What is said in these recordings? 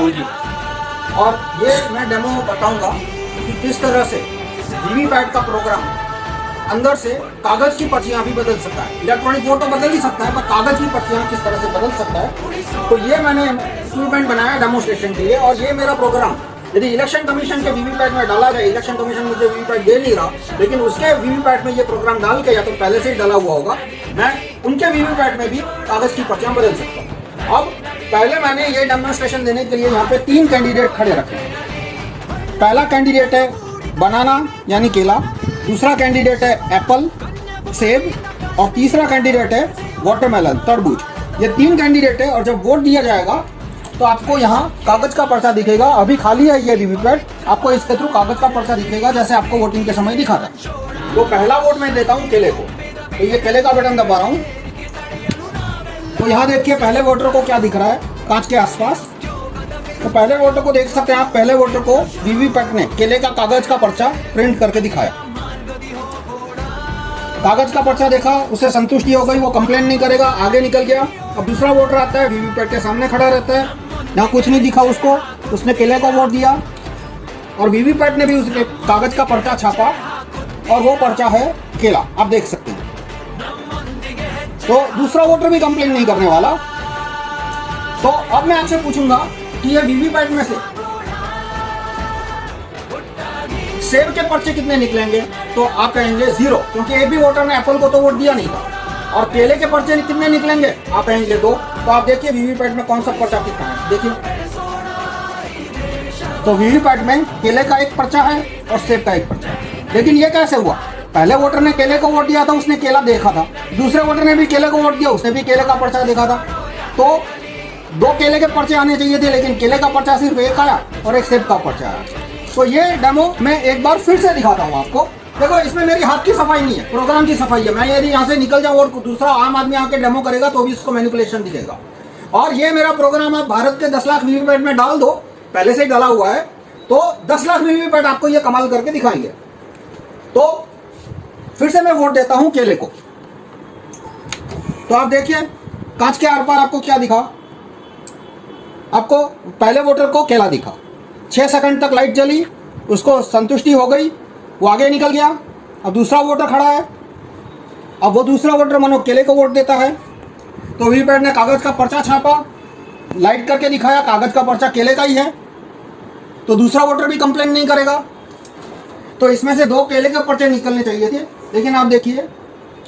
जी। और ये मैं डेमो बताऊंगा कि किस तरह से वीवीपैट का प्रोग्राम अंदर से कागज की पर्चियां भी बदल सकता है। इलेक्ट्रॉनिक वोट तो बदल ही सकता है, पर कागज की पर्चियां किस तरह से बदल सकता है। तो ये मैंने इक्विपमेंट बनाया डेमोस्ट्रेशन के लिए, और ये मेरा प्रोग्राम यदि इलेक्शन कमीशन के वीवीपैट में डाला जाए, इलेक्शन कमीशन मुझे वीवीपैट दे नहीं रहा, लेकिन उसके वीवीपैट में ये प्रोग्राम डाल के, या तो पहले से ही डाला हुआ होगा, मैं उनके वीवीपैट में भी कागज की पर्चियां बदल सकता हूँ। अब पहले मैंने ये डेमोन्स्ट्रेशन देने के लिए यहाँ पे 3 कैंडिडेट खड़े रखे हैं। पहला कैंडिडेट है बनाना यानी केला, दूसरा कैंडिडेट है एप्पल सेब, और तीसरा कैंडिडेट है वाटरमेलन तरबूज। ये 3 कैंडिडेट है, और जब वोट दिया जाएगा तो आपको यहाँ कागज का पर्चा दिखेगा। अभी खाली है ये वीवीपैट, आपको इसके थ्रू कागज का पर्चा दिखेगा जैसे आपको वोटिंग के समय दिखा था। तो पहला वोट मैं देता हूँ केले को, तो ये केले का बटन दबा रहा हूँ। तो यहाँ देखिए पहले वोटर को क्या दिख रहा है कांच के आसपास। तो पहले वोटर को देख सकते हैं आप, पहले वोटर को वीवीपैट ने केले का कागज का पर्चा प्रिंट करके दिखाया। कागज का पर्चा देखा, उसे संतुष्टि हो गई, वो कंप्लेन नहीं करेगा, आगे निकल गया। अब दूसरा वोटर आता है, वीवीपैट के सामने खड़ा रहता है, यहाँ कुछ नहीं दिखा उसको, उसने केले को वोट दिया, और वीवीपैट ने भी उसके कागज का पर्चा छापा, और वो पर्चा है केला, आप देख सकते हैं। तो दूसरा वोटर भी कंप्लेन नहीं करने वाला। तो अब मैं आपसे पूछूंगा कि ये वीवीपैट में से सेब के पर्चे कितने निकलेंगे, तो आप कहेंगे 0, क्योंकि एक भी वोटर ने एप्पल को तो वोट दिया नहीं था। और केले के पर्चे कितने निकलेंगे, आप कहेंगे 2। तो आप देखिए वीवीपैट में कौन सा पर्चा कितना है, देखिए। तो वीवीपैट में केले का एक पर्चा है और सेब का एक पर्चा है। लेकिन ये कैसे हुआ, पहले वोटर ने केले को वोट दिया था, उसने केला देखा था, दूसरे वोटर ने भी केले को वोट दिया, उसने भी केले का पर्चा देखा था। तो 2 केले के पर्चे आने चाहिए थे, लेकिन केले का पर्चा सिर्फ एक आया और एक सेब का पर्चा आया। तो ये डेमो मैं एक बार फिर से दिखाता हूँ आपको। देखो इसमें मेरी हाथ की सफाई नहीं है, प्रोग्राम की सफाई है। मैं यदि यहाँ से निकल जाऊँ और दूसरा आम आदमी आके डेमो करेगा तो भी इसको मैनिपुलेशन दिखेगा। और ये मेरा प्रोग्राम आप भारत के 10 लाख वीवीपैट में डाल दो, पहले से ही डाला हुआ है, तो 10 लाख वीवीपैट आपको ये कमाल करके दिखाएंगे। तो फिर से मैं वोट देता हूं केले को। तो आप देखिए कांच के आर पार आपको क्या दिखा, आपको पहले वोटर को केला दिखा, 6 सेकंड तक लाइट जली, उसको संतुष्टि हो गई, वो आगे निकल गया। अब दूसरा वोटर खड़ा है, अब वो दूसरा वोटर मानो केले को वोट देता है, तो वीवीपैट ने कागज का पर्चा छापा, लाइट करके दिखाया, कागज का पर्चा केले का ही है, तो दूसरा वोटर भी कंप्लेन नहीं करेगा। तो इसमें से 2 केले के पर्चे निकलने चाहिए थे, लेकिन आप देखिए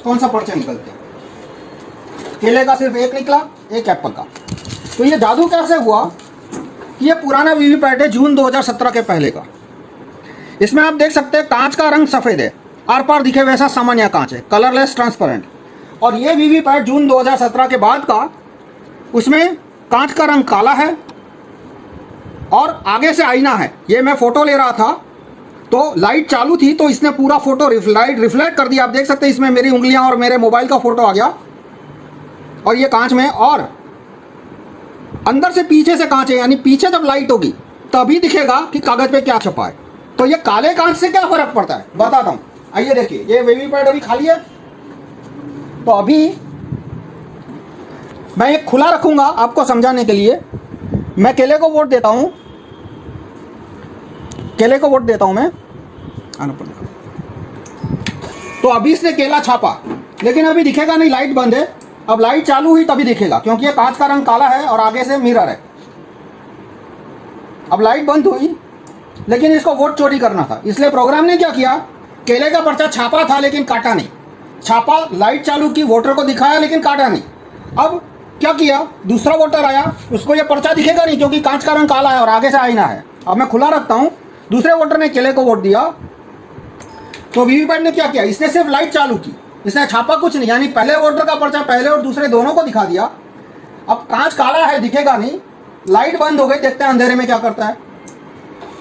कौन सा पर्चा निकलते हैं, केले का सिर्फ एक निकला, एक एप्पल का। तो ये जादू कैसे हुआ, ये पुराना वीवीपैट है जून 2017 के पहले का। इसमें आप देख सकते हैं कांच का रंग सफेद है, आर पार दिखे वैसा सामान्य कांच है, कलरलेस ट्रांसपेरेंट। और ये वीवीपैट जून 2017 के बाद का, उसमें कांच का रंग काला है और आगे से आईना है। ये मैं फोटो ले रहा था तो लाइट चालू थी, तो इसने पूरा फोटो रिफ्लेक्ट कर दिया। आप देख सकते हैं इसमें मेरी उंगलियां और मेरे मोबाइल का फोटो आ गया, और ये कांच में, और अंदर से पीछे से कांच है, यानी पीछे जब लाइट होगी तभी दिखेगा कि कागज पे क्या छपा है। तो ये काले कांच से क्या फर्क पड़ता है बताता हूं, आइए देखिए। ये वीवीपैट अभी खाली है, तो अभी मैं ये खुला रखूंगा आपको समझाने के लिए। मैं केले को वोट देता हूं, केले को वोट देता हूं मैं, आना पड़ेगा। तो अभी इसने केला छापा, लेकिन अभी दिखेगा नहीं, लाइट बंद है। अब लाइट चालू हुई तभी दिखेगा, क्योंकि ये कांच का रंग काला है और आगे से मिरर है। अब लाइट बंद हुई, लेकिन इसको वोट चोरी करना था, इसलिए प्रोग्राम ने क्या किया, केले का पर्चा छापा था लेकिन काटा नहीं, छापा, लाइट चालू की, वोटर को दिखाया लेकिन काटा नहीं। अब क्या किया, दूसरा वोटर आया, उसको ये पर्चा दिखेगा नहीं क्योंकि कांच का रंग काला है और आगे से आईना है। अब मैं खुला रखता हूं, दूसरे वोटर ने केले को वोट दिया, तो वीवीपैट ने क्या किया, इसने सिर्फ लाइट चालू की, इसने छापा कुछ नहीं, यानी पहले वोटर का पर्चा पहले और दूसरे दोनों को दिखा दिया। अब कांच काला है, दिखेगा नहीं, लाइट बंद हो गई, देखते हैं अंधेरे में क्या करता है।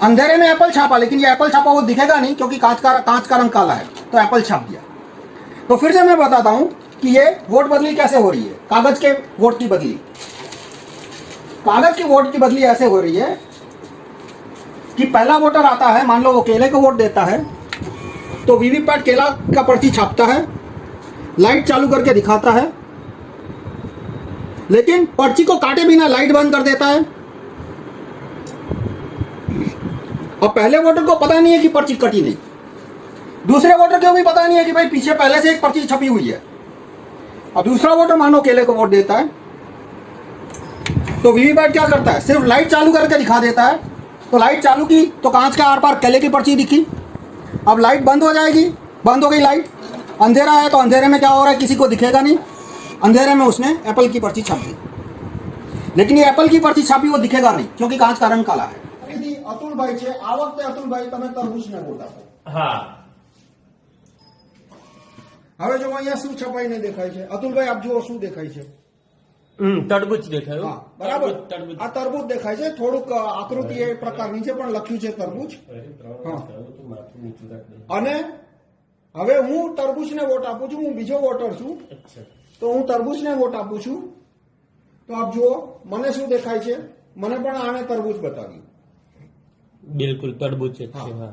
अंधेरे में एप्पल छापा, लेकिन ये एप्पल छापा वो दिखेगा नहीं क्योंकि कांच का रंग काला है, तो एप्पल छाप दिया। तो फिर से मैं बताता हूं कि ये वोट बदली कैसे हो रही है, कागज के वोट की बदली। कागज की वोट की बदली ऐसे हो रही है कि पहला वोटर आता है, मान लो वो केले को वोट देता है, तो वीवीपैट केला का पर्ची छापता है, लाइट चालू करके दिखाता है, लेकिन पर्ची को काटे बिना लाइट बंद कर देता है, अब पहले वोटर को पता नहीं है कि पर्ची कटी नहीं, दूसरे वोटर को भी पता नहीं है कि भाई पीछे पहले से एक पर्ची छपी हुई है। अब दूसरा वोटर मानो केले को वोट देता है, तो वीवीपैट क्या करता है, सिर्फ लाइट चालू करके दिखा देता है। तो लाइट चालू की तो कांच के आर पार केले की पर्ची दिखी। अब लाइट बंद हो जाएगी, बंद हो गई लाइट, अंधेरा है तो अंधेरे में क्या हो रहा है किसी को दिखेगा नहीं, अंधेरे में उसने एप्पल की पर्ची छाप दी। लेकिन ये एप्पल की पर्ची छापी वो दिखेगा नहीं क्योंकि कांच का रंग काला है। अतुल भाई છે આ વખતે અતુલ ભાઈ તમે તરબૂચને વોટ આપો। હા, હવે જો અહીંયા શું છપાઈને દેખાય છે અતુલ ભાઈ, આપ જુઓ શું દેખાય છે? તરબૂચ દેખાયું। હા બરાબર, આ તરબૂચ દેખાય છે, થોડુંક આકૃતિ એ પ્રકારની છે પણ લખ્યું છે તરબૂચ। હા, અને હવે હું તરબૂચને વોટ આપું છું, હું બીજો વોટર છું તો હું તરબૂચને વોટ આપું છું। તો આપ જુઓ મને શું દેખાય છે, મને પણ આને તરબૂચ બતાવ્યું। બિલકુલ તરબૂચ જ છે। હા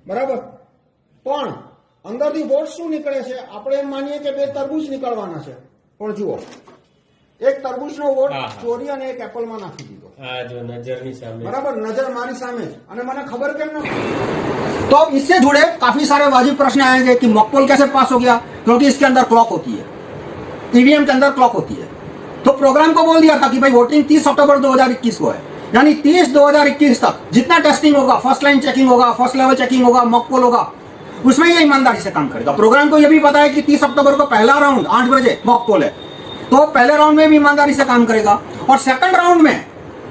બરાબર, પણ અંદરથી વોટ શું નીકળે છે, આપણે એમ માનીએ કે બે તરબૂચ નીકળવાના છે, પણ જુઓ એક તરબૂચનો વોટ ચોરી અને એક એપલમાં નાખી દીધો। આ જો નજરની સામે, બરાબર, नजर मारी सामने અને મને खबर કેમ न। तो इससे जुड़े काफी सारे वाजिब प्रश्न आएंगे कि मॉकपोल कैसे पास हो गया, क्योंकि इसके अंदर क्लॉक होती है, ईवीएम के अंदर क्लॉक होती है। तो प्रोग्राम को बोल दिया था कि भाई वोटिंग 30 अक्टूबर 2021 को है, यानी 30/2021 तक जितना टेस्टिंग होगा, फर्स्ट लाइन चेकिंग होगा, फर्स्ट लेवल चेकिंग होगा, मॉकपोल होगा, उसमें ये ईमानदारी से काम करेगा। प्रोग्राम को ये भी पता है कि 30 अक्टूबर को पहला राउंड 8 बजे मॉकपोल है, तो पहले राउंड में भी ईमानदारी से काम करेगा और सेकंड राउंड में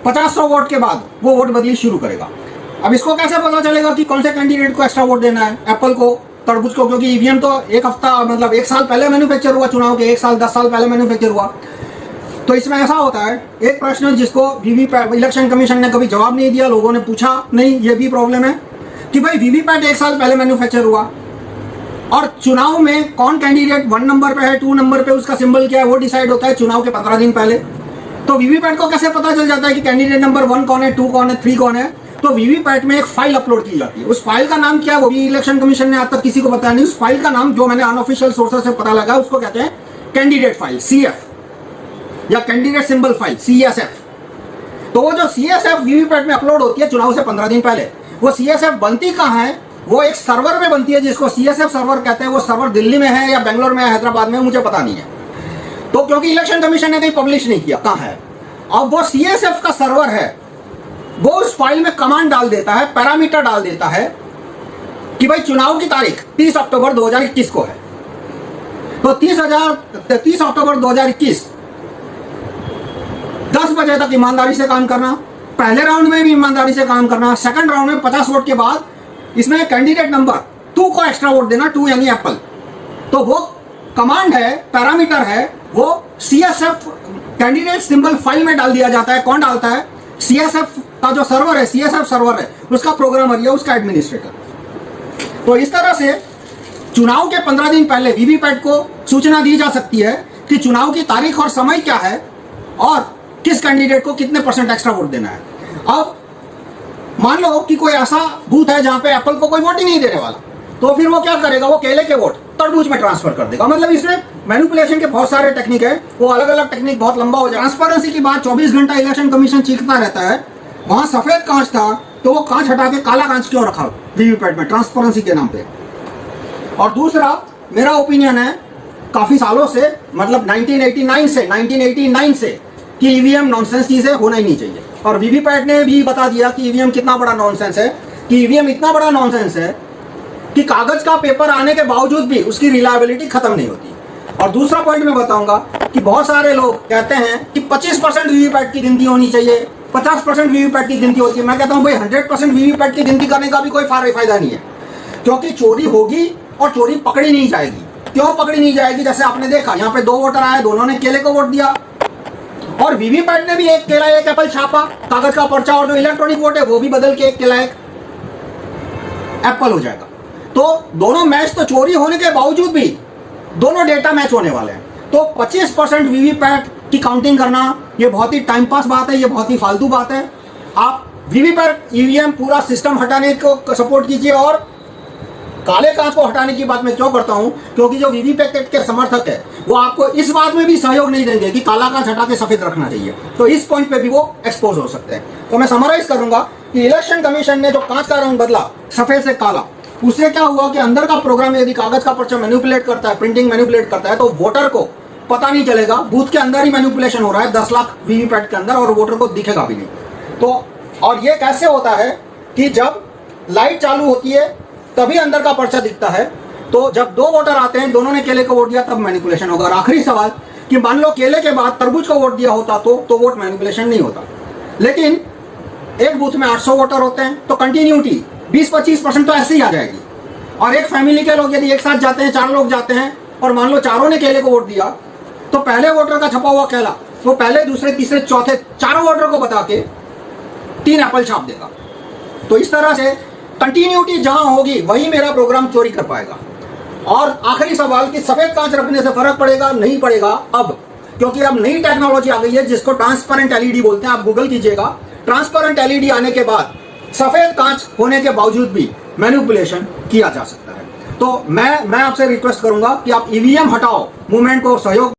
50-100 वोट के बाद वो वोट बदली शुरू करेगा। अब इसको कैसे पता चलेगा कि कौन से कैंडिडेट को एक्स्ट्रा वोट देना है, एप्पल को, तरबूज को, क्योंकि ईवीएम तो एक हफ्ता मतलब 1 साल पहले मैन्युफैक्चर हुआ, चुनाव के 1 साल 10 साल पहले मैन्युफैक्चर हुआ। तो इसमें ऐसा होता है, एक प्रश्न जिसको वीवीपैट इलेक्शन कमीशन ने कभी जवाब नहीं दिया, लोगों ने पूछा नहीं, ये भी प्रॉब्लम है कि भाई वीवीपैट 1 साल पहले मैन्युफैक्चर हुआ और चुनाव में कौन कैंडिडेट 1 नंबर पे है, 2 नंबर पे उसका सिंबल क्या है, वो डिसाइड होता है चुनाव के 15 दिन पहले। तो वीवीपैट को कैसे पता चल जाता है कि कैंडिडेट नंबर 1 कौन है, 2 कौन है, 3 कौन है? तो वीवीपैट में एक फाइल अपलोड की जाती है, उस फाइल का नाम क्या है वो भी इलेक्शन कमीशन ने आज तक किसी को बताया नहीं। उस फाइल का नाम जो मैंने अनऑफिशियल सोर्सेस से पता लगा उसको कहते हैं कैंडिडेट फाइल, CF, या कैंडिडेट सिंबल फाइल, CSF। तो वो जो CSF वीवीपैट में अपलोड होती है चुनाव से 15 दिन पहले, वो CSF बनती कहाँ है, वो एक सर्वर में बनती है जिसको CSF सर्वर कहते हैं। वो सर्वर दिल्ली में है या बेंगलोर में है, हैदराबाद में, मुझे पता नहीं है, तो क्योंकि इलेक्शन कमीशन ने कहीं पब्लिश नहीं किया कहाँ है। अब वो CSF का सर्वर है, वो उस फाइल में कमांड डाल देता है, पैरामीटर डाल देता है कि भाई चुनाव की तारीख 30 अक्टूबर 2021 को है, तो 30 अक्टूबर 2021 10 बजे तक ईमानदारी से काम करना, पहले राउंड में भी ईमानदारी से काम करना, सेकंड राउंड में 50 वोट के बाद इसमें कैंडिडेट नंबर 2 को एक्स्ट्रा वोट देना, 2 यानी एप्पल। तो वो कमांड है, पैरामीटर है, वो CSF कैंडिडेट सिंबल फाइल में डाल दिया जाता है। कौन डालता है? CSF का जो सर्वर है, CSF सर्वर है, उसका प्रोग्रामर या उसका एडमिनिस्ट्रेटर। तो इस तरह से चुनाव के 15 दिन पहले वीवीपैट को सूचना दी जा सकती है कि चुनाव की तारीख और समय क्या है और किस कैंडिडेट को कितने % एक्स्ट्रा वोट देना है। अब मान लो कि कोई ऐसा बूथ है जहां पे एप्पल को कोई वोट ही नहीं देने वाला, तो फिर वो क्या करेगा, वो केले के वोट तरबूज में ट्रांसफर कर देगा। मतलब इसमें मैनिपुलेशन के बहुत सारे टेक्निक है, वो अलग अलग टेक्निक बहुत लंबा हो जाए। ट्रांसपेरेंसी की बात 24 घंटा इलेक्शन कमीशन चीखता रहता है, वहां सफेद कांच था तो वो कांच हटा के काला कांच क्यों रखा वीवीपैट में, ट्रांसपेरेंसी के नाम पे। और दूसरा मेरा ओपिनियन है काफी सालों से, मतलब 1989 से कि ईवीएम नॉनसेंस चीजें होना ही नहीं चाहिए। और वीवीपैट ने भी बता दिया कि ईवीएम कितना बड़ा नॉनसेंस है, कि ईवीएम इतना बड़ा नॉनसेंस है कि कागज का पेपर आने के बावजूद भी उसकी रिलायबिलिटी खत्म नहीं होती। और दूसरा पॉइंट मैं बताऊंगा कि बहुत सारे लोग कहते हैं कि 25% वीवीपैट की गिनती होनी चाहिए, 50% वीवीपैट की गिनती होती है। मैं कहता हूं भाई 100% वीवीपैट की गिनती करने का भी कोई फायदा नहीं है, क्योंकि चोरी होगी और चोरी पकड़ी नहीं जाएगी। क्यों पकड़ी नहीं जाएगी? जैसे आपने देखा यहाँ पे 2 वोटर आए, दोनों ने केले को वोट दिया और वीवीपैट ने भी एक केला एक एप्पल छापा, कागज का पर्चा, और जो इलेक्ट्रॉनिक वोट है वो भी बदल के एक केला एक एप्पल हो जाएगा। तो दोनों मैच तो चोरी होने के बावजूद भी दोनों डेटा मैच होने वाले हैं। तो 25% वीवीपैट की काउंटिंग करना ये बहुत ही टाइम पास बात है, ये बहुत ही फालतू बात है। आप वीवीपैट ईवीएम पूरा सिस्टम हटाने को सपोर्ट कीजिए और काले कांच को हटाने की बात मैं क्यों करता हूं, क्योंकि जो वीवीपैट के समर्थक है वो आपको इस बात में भी सहयोग नहीं देंगे कि काला कांच हटा के सफेद रखना चाहिए, तो इस पॉइंट पे भी वो एक्सपोज हो सकते हैं। तो मैं समराइज करूंगा कि इलेक्शन कमीशन ने जो कांच का रंग बदला सफेद से काला, उससे क्या हुआ कि अंदर का प्रोग्राम यदि कागज का पर्चा मैनिपुलेट करता है, प्रिंटिंग मैनिपुलेट करता है, तो वोटर को पता नहीं चलेगा, बूथ के अंदर ही मैनिपुलेशन हो रहा है 10 लाख वीवीपैट के अंदर, और वोटर को दिखेगा भी नहीं। तो और ये कैसे होता है कि जब लाइट चालू होती है तभी अंदर का पर्चा दिखता है, तो जब दो वोटर आते हैं, दोनों ने केले को वोट दिया, तब मैनिपुलेशन होगा। और आखिरी सवाल कि मान लो केले के बाद तरबूज को वोट दिया होता तो वोट मैनिपुलेशन नहीं होता। लेकिन एक बूथ में 800 वोटर होते हैं, तो कंटिन्यूटी 20-25% तो ऐसे ही आ जाएगी। और एक फैमिली के लोग यदि एक साथ जाते हैं, 4 लोग जाते हैं, और मान लो चारों ने केले को वोट दिया, तो पहले वोटर का छपा हुआ केला वो पहले, दूसरे, तीसरे, चौथे चारों वोटर को बता के 3 एप्पल छाप देगा। तो इस तरह से कंटिन्यूटी जहां होगी वही मेरा प्रोग्राम चोरी कर पाएगा। और आखिरी सवाल कि सफेद कांच रखने से फर्क पड़ेगा नहीं पड़ेगा, अब क्योंकि अब नई टेक्नोलॉजी आ गई है जिसको ट्रांसपेरेंट एलईडी बोलते हैं, आप गूगल कीजिएगा। ट्रांसपेरेंट एलईडी आने के बाद सफेद कांच होने के बावजूद भी मैनिपुलेशन किया जा सकता है। तो मैं आपसे रिक्वेस्ट करूंगा कि आप ईवीएम हटाओ, मूवमेंट को सहयोग